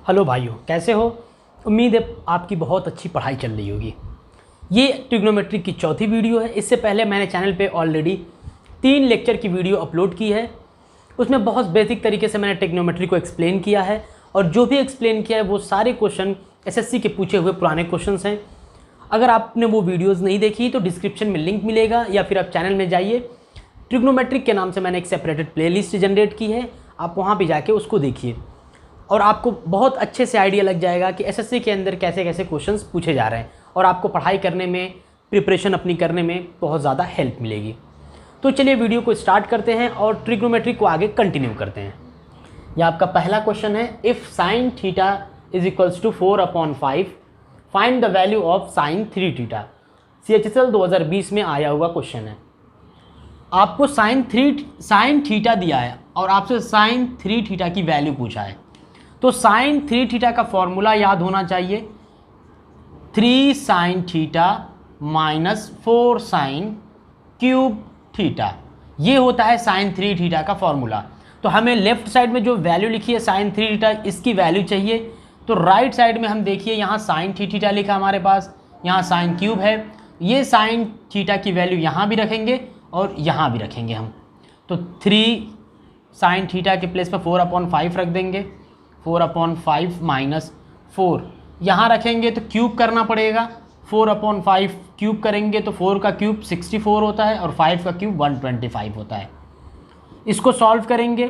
Hello भाइयों, कैसे हो। उम्मीद है आपकी बहुत अच्छी पढ़ाई चल रही होगी। ये ट्रिग्नोमेट्री की चौथी वीडियो है। इससे पहले मैंने चैनल पे ऑलरेडी 3 लेक्चर की वीडियो अपलोड की है। उसमें बहुत बेसिक तरीके से मैंने ट्रिग्नोमेट्री को एक्सप्लेन किया है और जो भी एक्सप्लेन किया है वो सारे क्वेश्चन एसएससी के पूछे हुए पुराने क्वेश्चंस हैं। अगर आपने वो वीडियोज़ नहीं देखी तो डिस्क्रिप्शन में लिंक मिलेगा या फिर आप चैनल में जाइए। ट्रिग्नोमेट्रिक के नाम से मैंने एक सेपरेटेड प्लेलिस्ट जनरेट की है, आप वहाँ पे जाके उसको देखिए और आपको बहुत अच्छे से आइडिया लग जाएगा कि एसएससी के अंदर कैसे कैसे क्वेश्चंस पूछे जा रहे हैं और आपको पढ़ाई करने में, प्रिपरेशन अपनी करने में बहुत ज़्यादा हेल्प मिलेगी। तो चलिए वीडियो को स्टार्ट करते हैं और ट्रिग्नोमेट्री को आगे कंटिन्यू करते हैं। यह आपका पहला क्वेश्चन है, if sine theta is equals to 4/5 find the value of sine 3 theta. CHSL 2020 में आया हुआ क्वेश्चन है। आपको साइन थीटा दिया है और आपसे साइन 3 थीटा की वैल्यू पूछा है। तो साइन 3 थीटा का फॉर्मूला याद होना चाहिए, 3 sign theta minus 4 sine cube theta. ये होता है साइन 3 थीटा का फॉर्मूला। तो हमें लेफ्ट साइड में जो वैल्यू लिखी है साइन 3 थीटा, इसकी वैल्यू चाहिए। तो राइट साइड में हम देखिए यहाँ साइन 3 थीटा लिखा हमारे पास, यहाँ साइन क्यूब है। ये साइन थीटा की वैल्यू यहाँ भी रखेंगे और यहाँ भी रखेंगे हम। तो 3 साइन थीटा के प्लेस पर 4/5 रख देंगे, 4/5 माइनस 4 यहाँ रखेंगे तो क्यूब करना पड़ेगा। 4/5 क्यूब करेंगे तो 4 का क्यूब 64 होता है और 5 का क्यूब 125 होता है। इसको सॉल्व करेंगे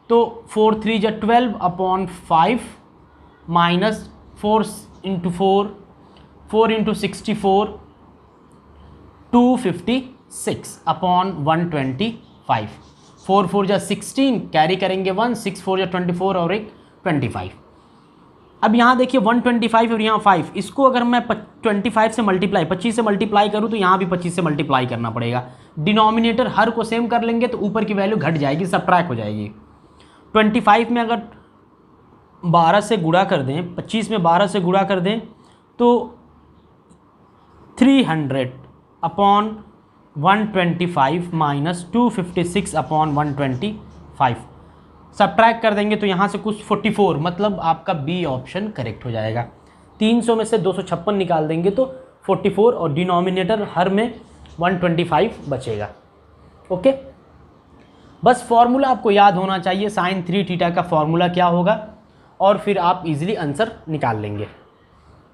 तो 4 3 जा 12/5 माइनस 4 इंटू 4, 4 इंटू 64 256/125। 4 4 जा 16 कैरी करेंगे 1, 6 4 जा 24 और एक 25। अब यहाँ देखिए 125 और यहाँ 5, इसको अगर मैं 25 से मल्टीप्लाई 25 से मल्टीप्लाई करूँ तो यहाँ भी 25 से मल्टीप्लाई करना पड़ेगा। डिनोमिनेटर हर को सेम कर लेंगे तो ऊपर की वैल्यू घट जाएगी, सबट्रैक्ट हो जाएगी। 25 में अगर 12 से गुणा कर दें, 25 में 12 से गुणा कर दें तो 300/125 माइनस 256/125 सबट्रैक्ट कर देंगे तो यहाँ से कुछ 44, मतलब आपका बी ऑप्शन करेक्ट हो जाएगा। 300 में से 256 निकाल देंगे तो 44 और डिनोमिनेटर हर में 125 बचेगा। ओके, बस फॉर्मूला आपको याद होना चाहिए, साइन 3 थीटा का फॉर्मूला क्या होगा और फिर आप इजीली आंसर निकाल लेंगे।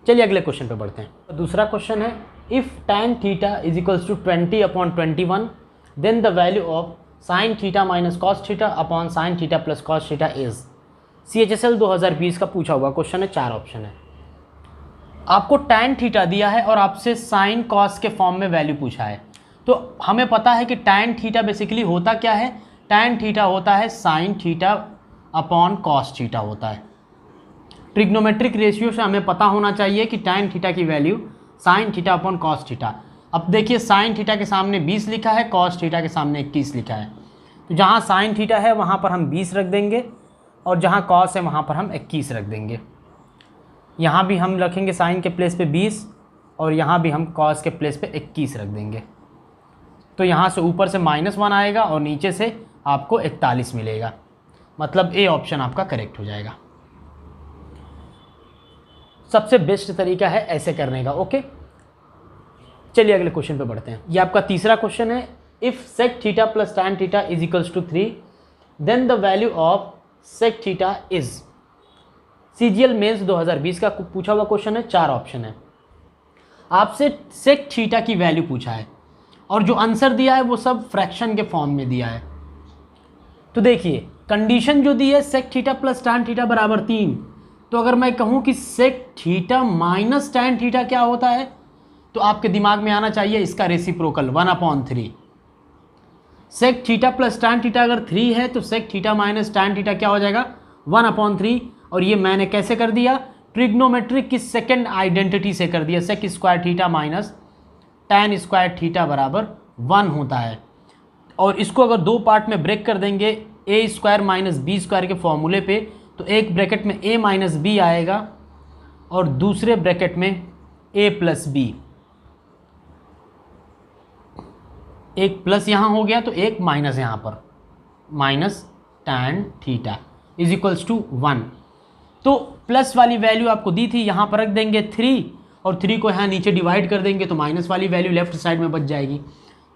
चलिए अगले क्वेश्चन पे बढ़ते हैं। दूसरा क्वेश्चन है, if tan theta is equals to 20/21 then the value of sine theta minus cos theta upon sine theta plus cos theta is. CHSL 2020 का पूछा हुआ क्वेश्चन है, 4 ऑप्शन है। आपको tan थीटा दिया है और आपसे साइन कॉस के फॉर्म में वैल्यू पूछा है। तो हमें पता है कि tan थीटा बेसिकली होता क्या है, tan थीटा होता है sign theta upon cos theta होता है। ट्रिग्नोमेट्रिक रेशियो से हमें पता होना चाहिए कि tan थीटा की value sign theta upon cos theta. अब देखिए साइन थीटा के सामने 20 लिखा है, कॉस थीटा के सामने 21 लिखा है। तो जहाँ साइन थीटा है वहाँ पर हम 20 रख देंगे और जहाँ कॉस है वहाँ पर हम 21 रख देंगे। यहाँ भी हम रखेंगे साइन के प्लेस पे 20 और यहाँ भी हम कॉस के प्लेस पे 21 रख देंगे। तो यहाँ से ऊपर से -1 आएगा और नीचे से आपको 41 मिलेगा, मतलब ए ऑप्शन आपका करेक्ट हो जाएगा। सबसे बेस्ट तरीका है ऐसे करने का। ओके, चलिए अगले क्वेश्चन पे बढ़ते हैं। ये आपका तीसरा क्वेश्चन है, if sec theta plus tan theta is equals to 3 then the value of sec theta is. CGL mains 2020 का पूछा हुआ क्वेश्चन है, 4 ऑप्शन है। आपसे सेक थीटा की वैल्यू पूछा है और जो आंसर दिया है वो सब फ्रैक्शन के फॉर्म में दिया है। तो देखिए कंडीशन जो दी है sec theta plus tan theta बराबर 3, तो अगर मैं कहूँ कि sec theta minus tan theta क्या होता है तो आपके दिमाग में आना चाहिए इसका reciprocal 1/3। Sec theta plus tan theta अगर 3 है तो sec theta minus tan theta क्या हो जाएगा 1/3। और ये मैंने कैसे कर दिया, ट्रिग्नोमेट्रिक की सेकेंड आइडेंटिटी से कर दिया, sec square theta minus tan square theta बराबर 1 होता है। और इसको अगर 2 पार्ट में ब्रेक कर देंगे a square minus b square के फॉर्मूले पे, तो एक ब्रैकेट में a माइनस बी आएगा और दूसरे ब्रैकेट में a प्लस बी। एक प्लस यहाँ हो गया तो एक माइनस यहाँ पर, minus tan theta is equals to 1। तो प्लस वाली वैल्यू आपको दी थी, यहाँ पर रख देंगे 3 और 3 को यहाँ नीचे डिवाइड कर देंगे तो माइनस वाली वैल्यू लेफ्ट साइड में बच जाएगी।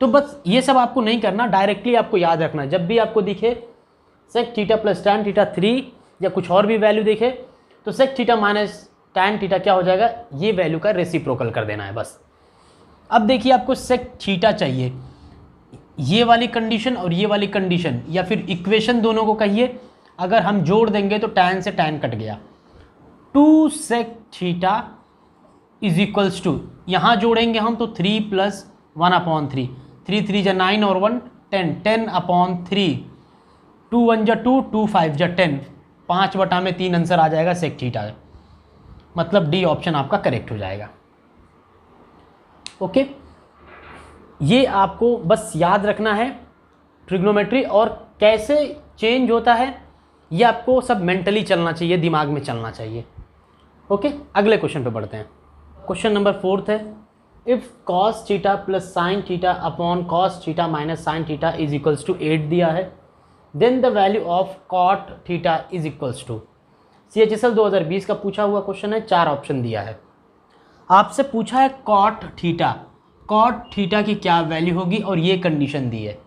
तो बस ये सब आपको नहीं करना, डायरेक्टली आपको याद रखना, जब भी आपको दिखे sec theta plus tan theta 3 या कुछ और भी वैल्यू देखे तो sec theta minus tan theta क्या हो जाएगा, ये वैल्यू का रेसिप्रोकल कर देना है बस। अब देखिए आपको सेक थीटा चाहिए, ये वाली कंडीशन और ये वाली कंडीशन या फिर इक्वेशन दोनों को कहिए, अगर हम जोड़ देंगे तो टैन से टैन कट गया, 2 sec theta is equals to, यहाँ जोड़ेंगे हम तो 3 प्लस 1/3, 3 3 जा 9 और 1 10, 10/3, 2 1 जा 2, 2 5 जा 10, 5/3 आंसर आ जाएगा सेक थीटा, मतलब डी ऑप्शन आपका करेक्ट हो जाएगा। ओके, ये आपको बस याद रखना है ट्रिग्नोमेट्री और कैसे चेंज होता है, ये आपको सब मेंटली चलना चाहिए, दिमाग में चलना चाहिए। ओके, अगले क्वेश्चन पे बढ़ते हैं। क्वेश्चन नंबर 4 है, if cos theta plus sine theta upon cos theta minus sine theta is equals to 8 दिया है, then the value of cot theta is equals to. CHSL 2020 का पूछा हुआ क्वेश्चन है, 4 ऑप्शन दिया है। आपसे पूछा है कॉट थीटा, कॉट थीटा की क्या वैल्यू होगी और ये कंडीशन दी है।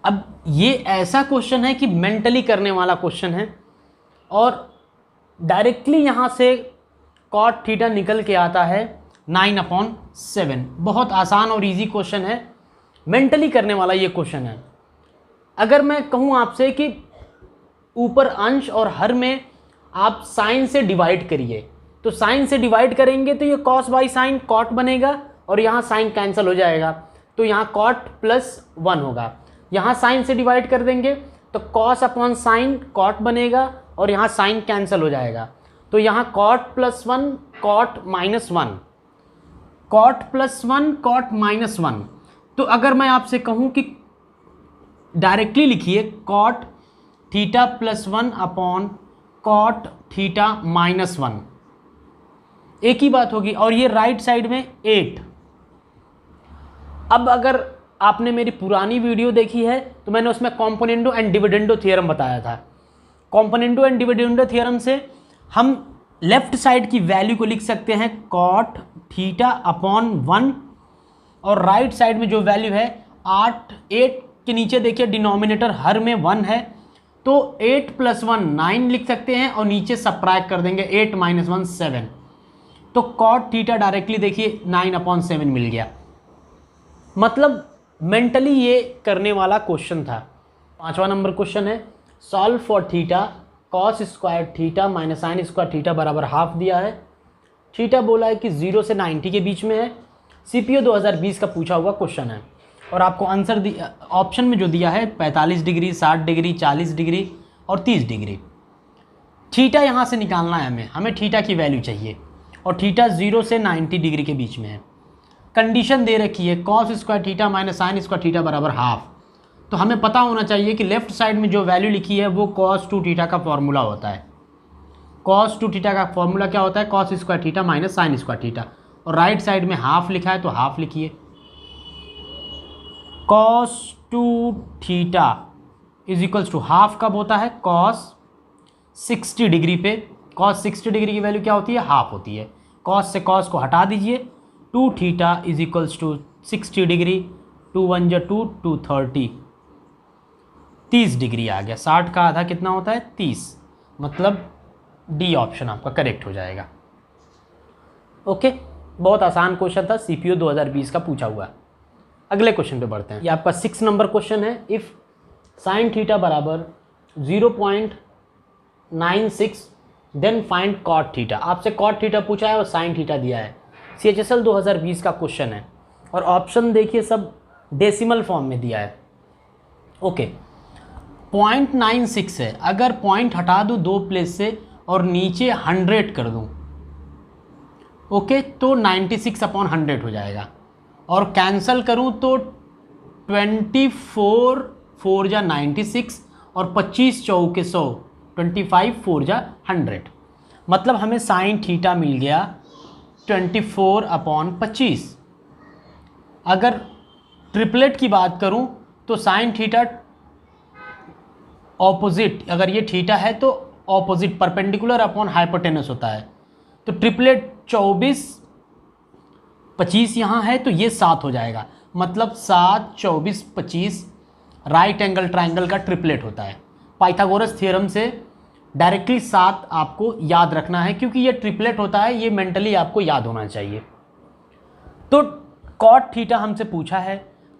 अब ये ऐसा क्वेश्चन है कि मेंटली करने वाला क्वेश्चन है और डायरेक्टली यहाँ से कॉट थीटा निकल के आता है 9/7। बहुत आसान और इजी क्वेश्चन है, मेंटली करने वाला ये क्वेश्चन है। अगर मैं कहूँ आपसे कि ऊपर अंश और हर में आप साइन से डिवाइड करिए, तो साइन से डिवाइड करेंगे तो ये कॉस बाई साइन कॉट बनेगा और यहाँ साइन कैंसिल हो जाएगा, तो यहाँ कॉट प्लस 1 होगा। यहाँ साइन से डिवाइड कर देंगे तो कॉस अपॉन साइन कॉट बनेगा और यहाँ साइन कैंसिल हो जाएगा, तो यहाँ cot plus 1 cot minus 1, cot plus 1 cot minus 1। तो अगर मैं आपसे कहूँ कि डायरेक्टली लिखिए cot theta plus 1 upon cot theta minus 1, एक ही बात होगी और ये राइट साइड में 8। अब अगर आपने मेरी पुरानी वीडियो देखी है तो मैंने उसमें कॉम्पोनेंडो एंड डिविडेंडो थ्योरम बताया था। कॉम्पोनेंडो एंड डिविडेंडो थ्योरम से हम लेफ्ट साइड की वैल्यू को लिख सकते हैं कॉट थीटा अपॉन 1 और राइट साइड में जो वैल्यू है 8 के नीचे देखिए डिनोमिनेटर हर में 1 है, तो 8 + 1 9 लिख सकते हैं और नीचे सब्ट्रैक्ट कर देंगे 8 - 1 7, तो कॉट थीटा डायरेक्टली देखिए 9/7 मिल गया। मतलब मेंटली ये करने वाला क्वेश्चन था। 5वां नंबर क्वेश्चन है, solve for theta cos square theta minus sine square theta बराबर हाफ दिया है। थीटा बोला है कि 0 से 90 के बीच में है। CPO 2020 का पूछा हुआ क्वेश्चन है और आपको आंसर ऑप्शन में जो दिया है 45 डिग्री, 60 डिग्री, 40 डिग्री और 30 डिग्री। थीटा यहाँ से निकालना है हमें थीटा की वैल्यू चाहिए और थीटा 0 से 90 डिग्री के बीच में है। कंडीशन दे रखी है cos square theta minus sine square theta बराबर हाफ, तो हमें पता होना चाहिए कि लेफ्ट साइड में जो वैल्यू लिखी है वो cos 2 थीटा का फॉर्मूला होता है। cos 2 थीटा का फॉर्मूला क्या होता है, cos square theta minus sine square theta, और राइट साइड में हाफ लिखा है तो हाफ लिखिए। cos 2 theta is equals to half कब होता है, cos 60 डिग्री पे। cos 60 डिग्री की वैल्यू क्या होती है, हाफ होती है। cos से cos को हटा दीजिए, 2 theta is equals to 60 degree, 2 1 जा 2, 230, 30 डिग्री आ गया। 60 का आधा कितना होता है, 30, मतलब डी ऑप्शन आपका करेक्ट हो जाएगा। ओके, बहुत आसान क्वेश्चन था, CPO 2020 का पूछा हुआ। अगले क्वेश्चन पे बढ़ते हैं। ये आपका 6 नंबर क्वेश्चन है, इफ़ साइन थीटा बराबर 0.96 देन फाइंड कॉट थीटा। आपसे कॉट थीटा पूछा है और साइन थीटा दिया है। CHSL 2020 का क्वेश्चन है और ऑप्शन देखिए सब डेसिमल फॉर्म में दिया है। ओके, 0.96 है, अगर पॉइंट हटा दूँ 2 प्लेस से और नीचे 100 कर दूँ, ओके, तो 96/100 हो जाएगा। और कैंसल करूँ तो 24 4 जा 96 और 25 चौके 100, 25 4 जा 100, मतलब हमें साइन थीटा मिल गया 24/25। अगर ट्रिपलेट की बात करूं तो साइन थीटा ऑपोजिट, अगर ये थीटा है तो ऑपोजिट परपेंडिकुलर अपॉन हाइपोटेनस होता है। तो ट्रिपलेट 24 25 यहाँ है तो ये 7 हो जाएगा, मतलब 7 24 25 राइट एंगल ट्राइंगल का ट्रिपलेट होता है। पाइथागोरस थ्योरम से डायरेक्टली 7 आपको याद रखना है, क्योंकि ये ट्रिपलेट होता है, ये मेंटली आपको याद होना चाहिए। तो कॉट थीटा हमसे पूछा है,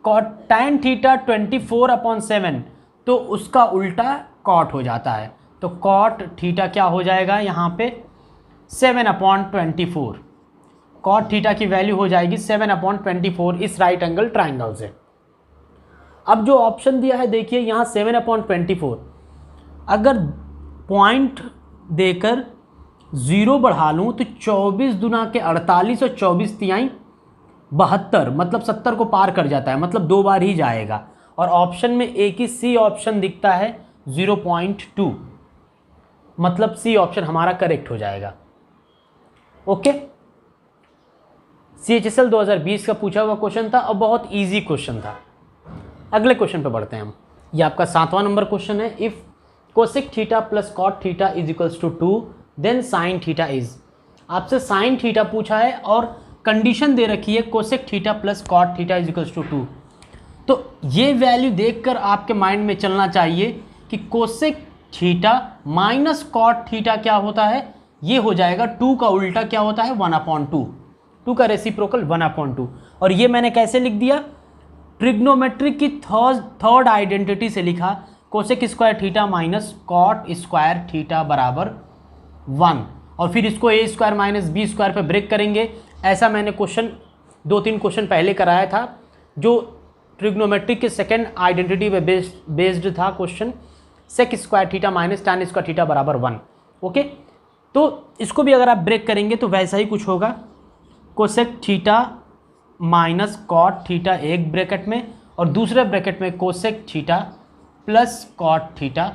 कॉट tan थीटा 24/7, तो उसका उल्टा कॉट हो जाता है। तो कॉट थीटा क्या हो जाएगा यहाँ पे 7/24। कॉट थीटा की वैल्यू हो जाएगी 7/24 इस राइट एंगल ट्राइंगल से। अब जो ऑप्शन दिया है देखिए यहाँ 7/24, अगर पॉइंट देकर 0 बढ़ा लूँ तो 24 दुना के 48 और 24 तिहाई 72, मतलब 70 को पार कर जाता है, मतलब 2 बार ही जाएगा। और ऑप्शन में एक ही सी ऑप्शन दिखता है 0.2, मतलब सी ऑप्शन हमारा करेक्ट हो जाएगा। ओके, CHSL 2020 का पूछा हुआ क्वेश्चन था और बहुत इजी क्वेश्चन था। अगले क्वेश्चन पे बढ़ते हैं हम। ये आपका 7वां नंबर क्वेश्चन है। If cosec theta plus cot theta is equals to 2 then sine theta is. आपसे साइन थीटा पूछा है और कंडीशन दे रखी है cosec theta plus cot theta is equals to 2। तो ये वैल्यू देखकर आपके माइंड में चलना चाहिए कि cosec theta minus cot theta क्या होता है, ये हो जाएगा 2 का उल्टा क्या होता है 1/2, 2 का रेसिप्रोकल 1/2। और ये मैंने कैसे लिख दिया, ट्रिग्नोमेट्रिक की थर्ड आइडेंटिटी से लिखा, cosec square theta minus cot square theta बराबर 1, और फिर इसको a square minus b square पे ब्रेक करेंगे। ऐसा मैंने क्वेश्चन 2-3 क्वेश्चन पहले कराया था, जो ट्रिग्नोमेट्रिक के सेकेंड आइडेंटिटी पे बेस्ड था question, sec square theta minus tan square theta बराबर 1। ओके, तो इसको भी अगर आप ब्रेक करेंगे तो वैसा ही कुछ होगा, cosec theta minus cot theta एक ब्रैकेट में और दूसरे ब्रैकेट में cosec theta plus cot theta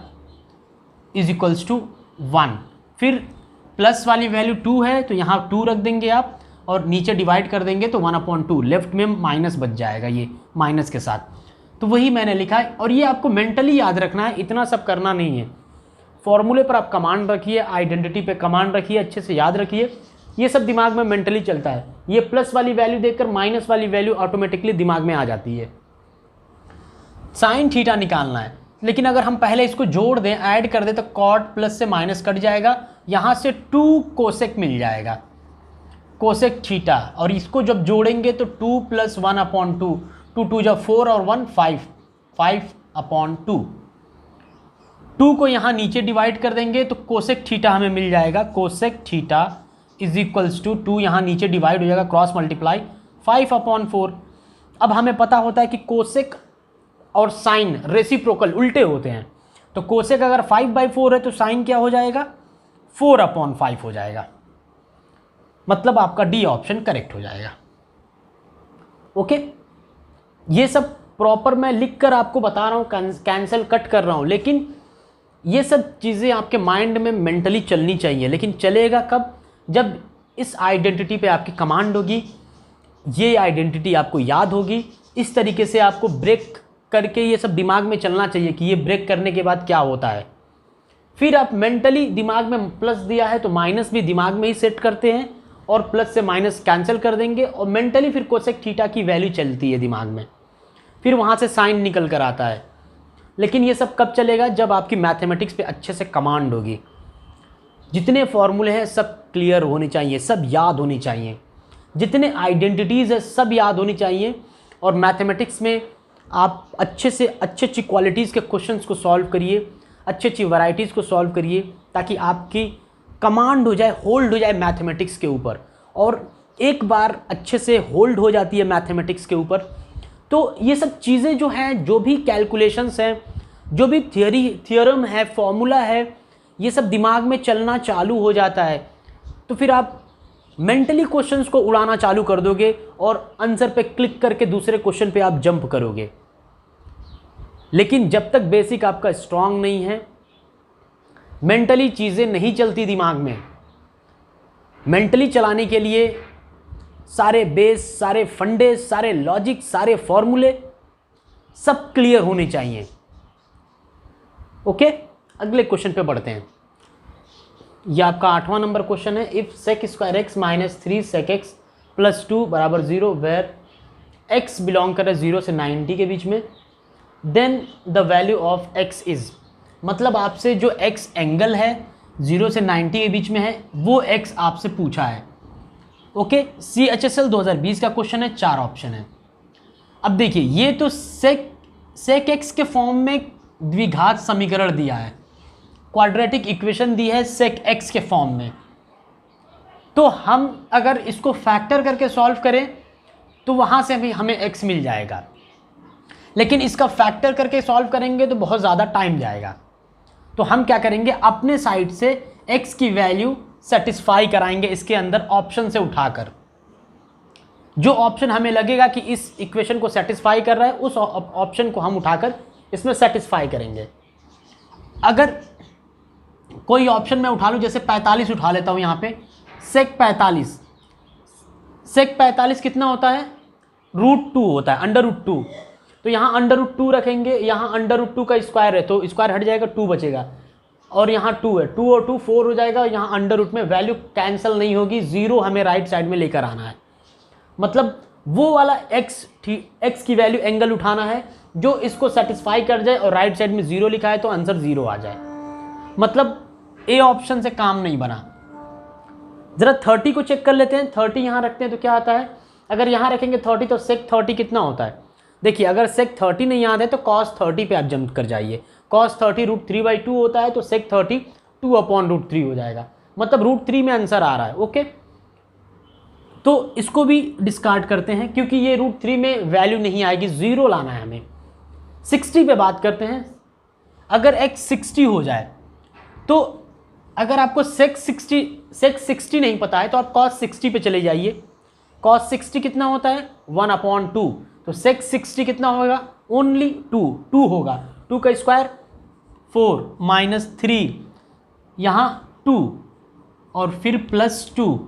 is equals to 1। फिर प्लस वाली वैल्यू 2 है तो यहाँ 2 रख देंगे आप और नीचे डिवाइड कर देंगे तो 1/2, लेफ्ट में माइनस बच जाएगा ये माइनस के साथ। तो वही मैंने लिखा है और ये आपको मेंटली याद रखना है, इतना सब करना नहीं है। फॉर्मूले पर आप कमांड रखिए, आइडेंटिटी पे कमांड रखिए, अच्छे से याद रखिए, ये सब दिमाग में मेंटली चलता है। ये प्लस वाली वैल्यू देखकर माइनस वाली वैल्यू ऑटोमेटिकली दिमाग में आ जाती है। साइन थीटा निकालना है, लेकिन अगर हम पहले इसको जोड़ दें, ऐड कर दें, तो कॉट प्लस से माइनस कट जाएगा, यहाँ से 2 कोसेक मिल जाएगा, कोसेक थीटा, और इसको जब जोड़ेंगे तो 2 + 1/2, 2 2 जब 4 और 1 5, 5/2। 2 को यहाँ नीचे डिवाइड कर देंगे तो कोसेक थीटा हमें मिल जाएगा, cosec theta is equals to 2 यहाँ नीचे डिवाइड हो जाएगा, क्रॉस मल्टीप्लाई 5/4। अब हमें पता होता है कि कोसेक और साइन रेसिप्रोकल उल्टे होते हैं, तो कोसेक अगर 5/4 है तो साइन क्या हो जाएगा 4/5 हो जाएगा, मतलब आपका डी ऑप्शन करेक्ट हो जाएगा। ओके, ये सब प्रॉपर मैं लिख कर आपको बता रहा हूँ, कैंसिल कट कर रहा हूँ, लेकिन ये सब चीज़ें आपके माइंड में मेंटली चलनी चाहिए। लेकिन चलेगा कब, जब इस आइडेंटिटी पे आपकी कमांड होगी, ये आइडेंटिटी आपको याद होगी, इस तरीके से आपको ब्रेक करके ये सब दिमाग में चलना चाहिए कि ये ब्रेक करने के बाद क्या होता है। फिर आप मेंटली दिमाग में प्लस दिया है तो माइनस भी दिमाग में ही सेट करते हैं और प्लस से माइनस कैंसिल कर देंगे, और मेंटली फिर कोसेक थीटा की वैल्यू चलती है दिमाग में, फिर वहाँ से साइन निकल कर आता है। लेकिन ये सब कब चलेगा, जब आपकी मैथमेटिक्स पे अच्छे से कमांड होगी। जितने फॉर्मूले हैं सब क्लियर होने चाहिए, सब याद होनी चाहिए, जितने आइडेंटिटीज़ है सब याद होनी चाहिए, और मैथमेटिक्स में आप अच्छे से अच्छी क्वालिटीज़ के क्वेश्चंस को सॉल्व करिए, अच्छी वैरायटीज़ को सॉल्व करिए, ताकि आपकी कमांड हो जाए, होल्ड हो जाए मैथमेटिक्स के ऊपर। और एक बार अच्छे से होल्ड हो जाती है मैथमेटिक्स के ऊपर, तो ये सब चीज़ें जो हैं, जो भी कैलकुलेशंस हैं, जो भी थियरम है, फॉर्मूला है, ये सब दिमाग में चलना चालू हो जाता है। तो फिर आप मेंटली क्वेश्चंस को उड़ाना चालू कर दोगे और आंसर पे क्लिक करके दूसरे क्वेश्चन पे आप जंप करोगे। लेकिन जब तक बेसिक आपका स्ट्रांग नहीं है, मेंटली चीज़ें नहीं चलती दिमाग में। मेंटली चलाने के लिए सारे बेस, सारे फंडे, सारे लॉजिक, सारे फॉर्मूले सब क्लियर होने चाहिए। ओके, अगले क्वेश्चन पे बढ़ते हैं। ये आपका 8वां नंबर क्वेश्चन है। If sec square x minus 3 sec x plus 2 बराबर 0 वेयर एक्स बिलोंग कर रहा है 0 से 90 के बीच में, then the value of x is, मतलब आपसे जो एक्स एंगल है 0 से 90 के बीच में है वो एक्स आपसे पूछा है। ओके, CHSL 2020 का क्वेश्चन है, 4 ऑप्शन है। अब देखिए ये तो सेक एक्स के फॉर्म में द्विघात समीकरण दिया है, क्वाड्रेटिक इक्वेशन दी है सेक एक्स के फॉर्म में, तो हम अगर इसको फैक्टर करके सॉल्व करें तो वहाँ से भी हमें एक्स मिल जाएगा, लेकिन इसका फैक्टर करके सॉल्व करेंगे तो बहुत ज़्यादा टाइम जाएगा। तो हम क्या करेंगे, अपने साइड से एक्स की वैल्यू सेटिस्फाई कराएंगे इसके अंदर ऑप्शन से उठाकर। जो ऑप्शन हमें लगेगा कि इस इक्वेशन को सेटिस्फाई कर रहा है उस ऑप्शन को हम उठाकर इसमें सेटिस्फाई करेंगे। अगर कोई ऑप्शन मैं उठा लूँ, जैसे 45 उठा लेता हूँ यहाँ पे, सेक 45 कितना होता है, √2 होता है, √2। तो यहाँ √2 रखेंगे, यहाँ √2 का स्क्वायर है तो स्क्वायर हट जाएगा, 2 बचेगा, और यहाँ 2 है, 2 और 2 4 हो जाएगा, यहाँ अंडर में वैल्यू कैंसिल नहीं होगी, 0 हमें राइट साइड में लेकर आना है। मतलब वो वाला एक्स की वैल्यू एंगल उठाना है जो इसको सेटिस्फाई कर जाए और राइट साइड में 0 लिखा है तो आंसर 0 आ जाए। मतलब ए ऑप्शन से काम नहीं बना। ज़रा 30 को चेक कर लेते हैं, 30 यहाँ रखते हैं तो क्या आता है, अगर यहाँ रखेंगे 30 तो सेक 30 कितना होता है। देखिए अगर सेक 30 नहीं याद है तो cos 30 पे आप जंप कर जाइए, cos 30 √3/2 होता है तो सेक 30 2/√3 हो जाएगा, मतलब √3 में आंसर आ रहा है। ओके, तो इसको भी डिस्कार्ड करते हैं क्योंकि ये √3 में वैल्यू नहीं आएगी, 0 लाना है हमें। 60 पे बात करते हैं। अगर x 60 हो जाए तो अगर आपको सेक 60 नहीं पता है तो आप cos 60 पे चले जाइए। cos 60 कितना होता है, 1/2, तो सेक 60 कितना होगा, ओनली 2 होगा, 2 का स्क्वायर 4 -3, यहाँ 2 और फिर +2,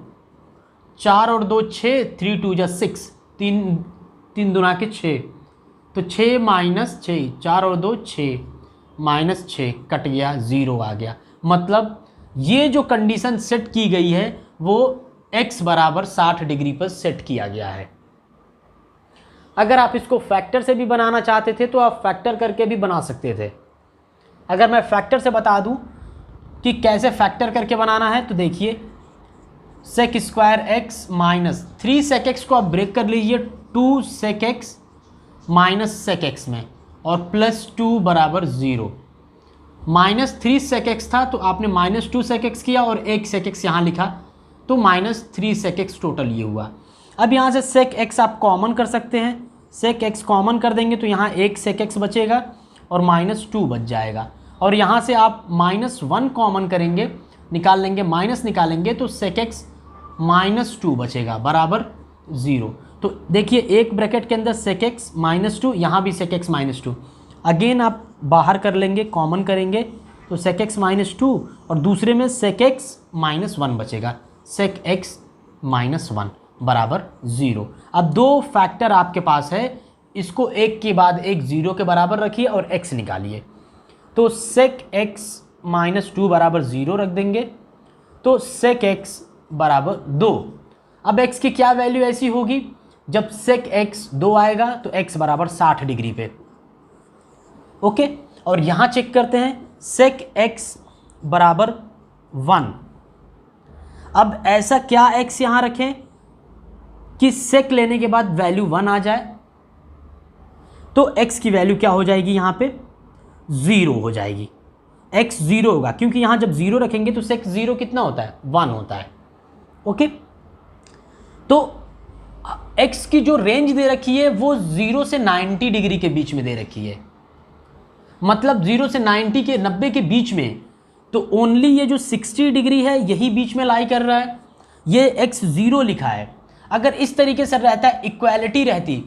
4 और 2 6, 3 2 जा 6, 3 दूना के 6, तो 6 - 6, 4 और 2 6, -6 कट गया, 0 आ गया। मतलब ये जो कंडीशन सेट की गई है वो x बराबर 60 डिग्री पर सेट किया गया है। अगर आप इसको फैक्टर से भी बनाना चाहते थे तो आप फैक्टर करके भी बना सकते थे। अगर मैं फैक्टर से बता दूं कि कैसे फैक्टर करके बनाना है तो देखिए, sec square x minus 3 sec x को आप ब्रेक कर लीजिए 2 sec x minus sec x में, और +2 बराबर 0। -3 सेक एक्स था तो आपने -2 सेक एक्स किया और 1 सेक एक्स यहाँ लिखा तो -3 सेक एक्स टोटल ये हुआ। अब यहाँ से सेक एक्स आप कॉमन कर सकते हैं, सेक एक्स कॉमन कर देंगे तो यहाँ 1 सेक एक्स बचेगा और -2 बच जाएगा, और यहाँ से आप -1 कॉमन करेंगे, निकाल लेंगे, माइनस निकालेंगे तो सेक एक्स -2 बचेगा बराबर 0। तो देखिए एक ब्रैकेट के अंदर सेक एक्स -2, यहाँ भी सेक एक्स -2, अगेन आप बाहर कर लेंगे, कॉमन करेंगे तो सेक एक्स -2 और दूसरे में सेक एक्स -1 बचेगा, सेक एक्स -1 बराबर 0। अब दो फैक्टर आपके पास है, इसको एक के बाद एक 0 के बराबर रखिए और x निकालिए, तो सेक x -2 बराबर 0 रख देंगे तो सेक x बराबर 2। अब x की क्या वैल्यू ऐसी होगी, जब सेक x 2 आएगा तो x बराबर 60 डिग्री पे। ओके, और यहाँ चेक करते हैं सेक x बराबर 1। अब ऐसा क्या x यहाँ रखें कि सेक लेने के बाद वैल्यू 1 आ जाए, तो x की वैल्यू क्या हो जाएगी, यहाँ पे 0 हो जाएगी, x 0 होगा क्योंकि यहाँ जब 0 रखेंगे तो सेक 0 कितना होता है, 1 होता है। ओके, तो x की जो रेंज दे रखी है वो 0 से 90 डिग्री के बीच में दे रखी है, मतलब 0 से 90 के बीच में, तो ओनली ये जो 60 डिग्री है यही बीच में लाई कर रहा है, ये x 0 लिखा है। अगर इस तरीके से रहता है, इक्वालिटी रहती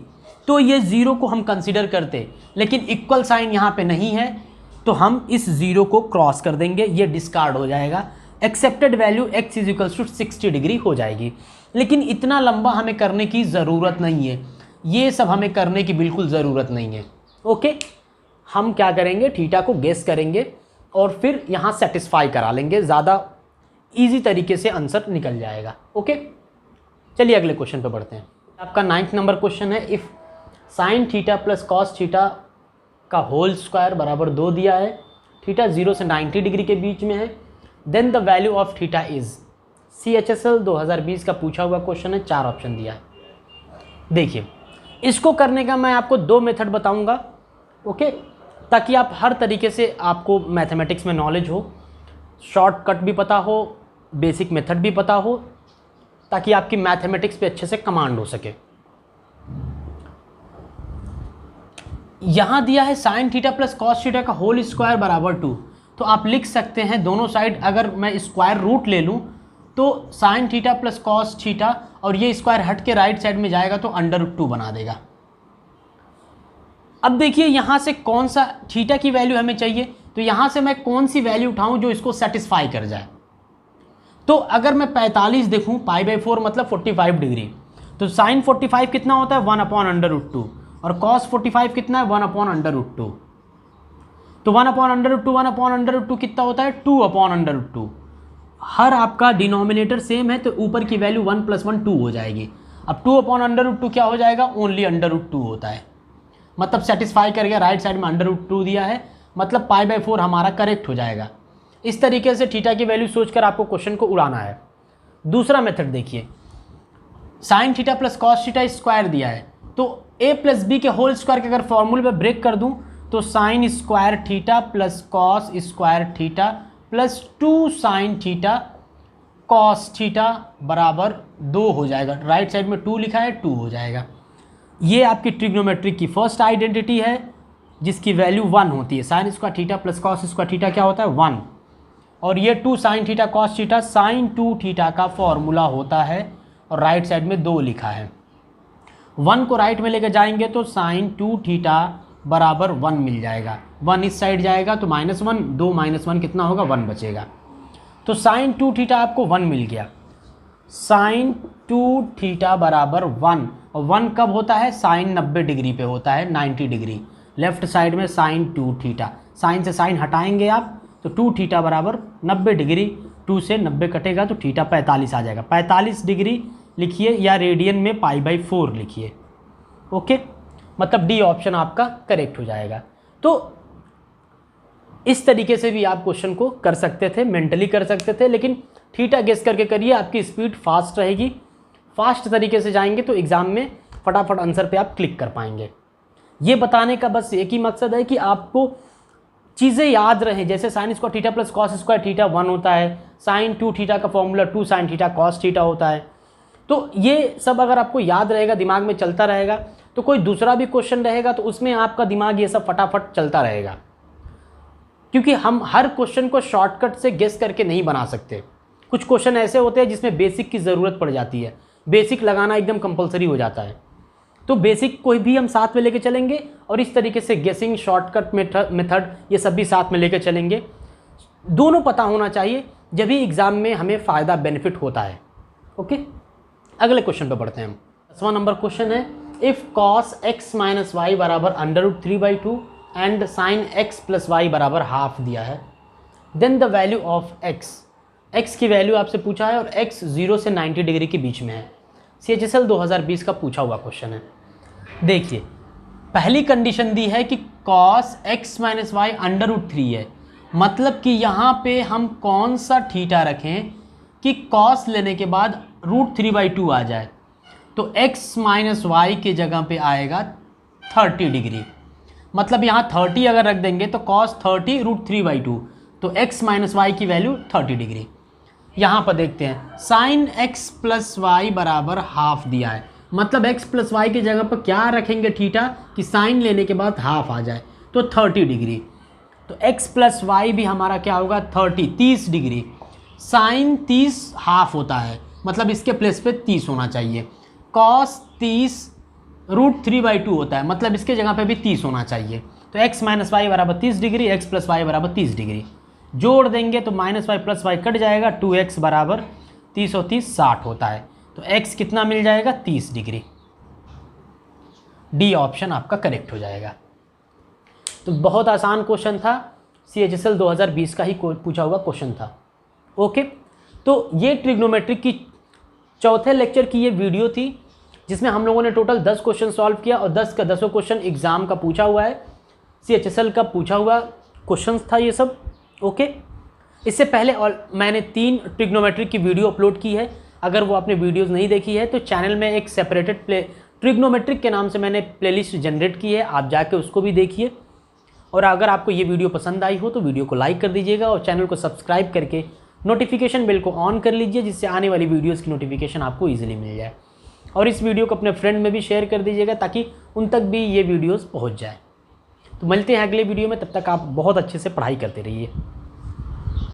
तो ये 0 को हम कंसीडर करते, लेकिन इक्वल साइन यहाँ पे नहीं है तो हम इस 0 को क्रॉस कर देंगे, ये डिस्कार्ड हो जाएगा, एक्सेप्टेड वैल्यू x = 60 डिग्री हो जाएगी। लेकिन इतना लंबा हमें करने की ज़रूरत नहीं है, ये सब हमें करने की बिल्कुल ज़रूरत नहीं है। ओके, हम क्या करेंगे, थीटा को गेस करेंगे और फिर यहाँ सेटिस्फाई करा लेंगे, ज़्यादा ईजी तरीके से आंसर निकल जाएगा। ओके, चलिए अगले क्वेश्चन पे बढ़ते हैं। आपका 9th नंबर क्वेश्चन है, if sine theta plus cos theta का होल स्क्वायर बराबर 2 दिया है, थीटा 0 से 90 डिग्री के बीच में है, then the value of theta is. CHSL 2020 का पूछा हुआ क्वेश्चन है, 4 ऑप्शन दिया है। देखिए, इसको करने का मैं आपको 2 मेथड बताऊंगा, ओके, ताकि आप हर तरीके से आपको मैथमेटिक्स में नॉलेज हो, शॉर्टकट भी पता हो, बेसिक मेथड भी पता हो, ताकि आपकी मैथमेटिक्स पे अच्छे से कमांड हो सके। यहाँ दिया है sign theta plus cos theta का होल स्क्वायर बराबर 2, तो आप लिख सकते हैं दोनों साइड, अगर मैं स्क्वायर रूट ले लूँ तो sign theta plus cos theta, और ये स्क्वायर हट के राइट साइड में जाएगा तो √2 बना देगा। अब देखिए यहाँ से कौन सा थीटा की वैल्यू हमें चाहिए, तो यहाँ से मैं कौन सी वैल्यू उठाऊँ जो इसको सेटिस्फाई कर जाए। तो अगर मैं 45 देखूँ, π/4 मतलब 45 डिग्री, तो साइन 45 कितना होता है 1/√2, और कॉस 45 कितना है 1/√2। तो 1/√2 कितना होता है 2/√2। हर आपका डिनोमिनेटर सेम है तो ऊपर की वैल्यू 1 + 1 2 हो जाएगी। अब 2/√2 क्या हो जाएगा, ओनली √2 होता है, मतलब सेटिस्फाई कर गया। राइट साइड में √2 दिया है, मतलब π/4 हमारा करेक्ट हो जाएगा। इस तरीके से थीटा की वैल्यू सोचकर आपको क्वेश्चन को उड़ाना है। दूसरा मेथड देखिए, sign theta plus cos theta square दिया है, तो a + b के होल स्क्वायर के अगर फॉर्मूले पे ब्रेक कर दूं तो sign square theta plus cos square theta plus 2 sine theta cos theta बराबर 2 हो जाएगा। राइट साइड में 2 लिखा है, 2 हो जाएगा। ये आपकी ट्रिग्नोमेट्रिक की फर्स्ट आइडेंटिटी है, जिसकी वैल्यू 1 होती है। Sign square theta plus cos square theta क्या होता है 1, और ये 2 sine theta cos theta sine 2 theta का फॉर्मूला होता है, और राइट साइड में 2 लिखा है। 1 को राइट में लेकर जाएंगे तो साइन 2 थीटा बराबर 1 मिल जाएगा। 1 इस साइड जाएगा तो -1, 2 - 1 कितना होगा 1 बचेगा। तो साइन 2 थीटा आपको 1 मिल गया। साइन 2 थीटा बराबर 1, और 1 कब होता है, साइन 90 डिग्री पे होता है, 90 डिग्री। लेफ्ट साइड में साइन 2 थीटा, साइन से साइन हटाएंगे आप तो 2 थीटा बराबर 90 डिग्री, 2 से 90 कटेगा तो थीटा 45 आ जाएगा। 45 डिग्री लिखिए, या रेडियन में π/4 लिखिए। ओके, मतलब डी ऑप्शन आपका करेक्ट हो जाएगा। तो इस तरीके से भी आप क्वेश्चन को कर सकते थे, मेंटली कर सकते थे, लेकिन थीटा गेस करके करिए, आपकी स्पीड फास्ट रहेगी। फास्ट तरीके से जाएंगे तो एग्ज़ाम में फटाफट आंसर पे आप क्लिक कर पाएंगे। ये बताने का बस एक ही मकसद है कि आपको चीज़ें याद रहें। जैसे sign square theta plus cos square theta 1 होता है, साइन 2 थीटा का formula 2 sine theta cos theta होता है। तो ये सब अगर आपको याद रहेगा, दिमाग में चलता रहेगा, तो कोई दूसरा भी क्वेश्चन रहेगा तो उसमें आपका दिमाग ये सब फटाफट चलता रहेगा। क्योंकि हम हर क्वेश्चन को शॉर्टकट से गेस करके नहीं बना सकते। कुछ क्वेश्चन ऐसे होते हैं जिसमें बेसिक की ज़रूरत पड़ जाती है, बेसिक लगाना एकदम कंपलसरी हो जाता है। तो बेसिक कोई भी हम साथ में लेके चलेंगे, और इस तरीके से गेसिंग, शॉर्टकट मेथड ये सब भी साथ में लेके चलेंगे। दोनों पता होना चाहिए, जब भी एग्ज़ाम में हमें फ़ायदा बेनिफिट होता है। ओके, अगले क्वेश्चन पे बढ़ते हैं हम। 10वां नंबर क्वेश्चन है, इफ़ cos x - y बराबर √3/2 एंड साइन x + y बराबर हाफ दिया है, then the value of x की वैल्यू आपसे पूछा है, और x 0 से 90 डिग्री के बीच में है। CHSL 2020 का पूछा हुआ क्वेश्चन है। देखिए, पहली कंडीशन दी है कि cos x - y √3 है, मतलब कि यहाँ पे हम कौन सा थीटा रखें कि cos लेने के बाद √3/2 आ जाए। तो x - y के जगह पे आएगा 30 डिग्री, मतलब यहाँ 30 अगर रख देंगे तो cos 30 √3/2, तो x - y की वैल्यू 30 डिग्री। यहाँ पर देखते हैं, साइन x + y बराबर हाफ दिया है, मतलब x + y की जगह पर क्या रखेंगे थीटा कि साइन लेने के बाद हाफ आ जाए, तो 30 डिग्री। तो x + y भी हमारा क्या होगा 30 डिग्री। साइन 30 हाफ होता है, मतलब इसके प्लेस पे 30 होना चाहिए। cos 30 √3/2 होता है, मतलब इसके जगह पे भी 30 होना चाहिए। तो x - y बराबर 30 डिग्री, x + y बराबर 30 डिग्री। जोड़ देंगे तो -y + y कट जाएगा, 2x बराबर 30 और 30 60 होता है। तो x कितना मिल जाएगा 30 डिग्री। डी ऑप्शन आपका करेक्ट हो जाएगा। तो बहुत आसान क्वेश्चन था, CHSL 2020 का ही पूछा हुआ क्वेश्चन था। ओके, तो ये ट्रिग्नोमेट्रिक की चौथे लेक्चर की ये वीडियो थी, जिसमें हम लोगों ने टोटल 10 क्वेश्चन सॉल्व किया और 10 का 10 क्वेश्चन एग्ज़ाम का पूछा हुआ है, CHSL का पूछा हुआ क्वेश्चंस था ये सब। ओके, इससे पहले और मैंने 3 ट्रिग्नोमेट्रिक की वीडियो अपलोड की है। अगर वो आपने वीडियोस नहीं देखी है तो चैनल में एक सेपरेटेड ट्रिग्नोमेट्रिक के नाम से मैंने प्लेलिस्ट जनरेट की है, आप जाके उसको भी देखिए। और अगर आपको ये वीडियो पसंद आई हो तो वीडियो को लाइक कर दीजिएगा और चैनल को सब्सक्राइब करके नोटिफिकेशन बेल को ऑन कर लीजिए, जिससे आने वाली वीडियोज़ की नोटिफिकेशन आपको ईजिली मिल जाए। और इस वीडियो को अपने फ्रेंड में भी शेयर कर दीजिएगा ताकि उन तक भी ये वीडियोज़ पहुँच जाए। तो मिलते हैं अगले वीडियो में, तब तक आप बहुत अच्छे से पढ़ाई करते रहिए।